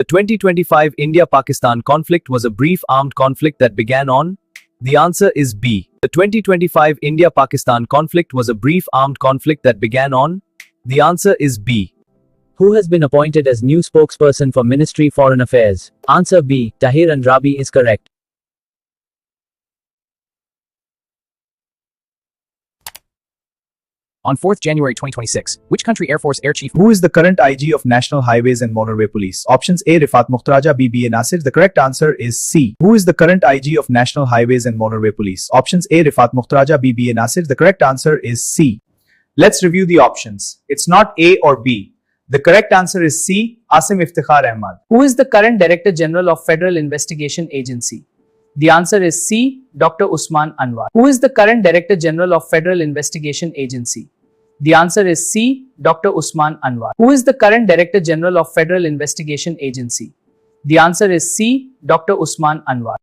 The 2025 India-Pakistan conflict was a brief armed conflict that began on. The answer is B. The 2025 India-Pakistan conflict was a brief armed conflict that began on. The answer is B. Who has been appointed as new spokesperson for Ministry Foreign Affairs? Answer B. Tahir Andrabi is correct. On 4th January 2026, which country Air Force Air Chief? Who is the current IG of National Highways and Motorway Police? Options A. Rifat Mukhtarja, B. B. A. Nasir. The correct answer is C. Who is the current IG of National Highways and Motorway Police? Options A. Rifat Mukhtarja, B. B. A. Nasir. The correct answer is C. Let's review the options. It's not A or B. The correct answer is C. Asim Iftikhar Ahmad. Who is the current Director General of Federal Investigation Agency? The answer is C. Dr. Usman Anwar. Who is the current Director General of Federal Investigation Agency? The answer is C. Dr. Usman Anwar. Who is the current Director General of Federal Investigation Agency? The answer is C. Dr. Usman Anwar.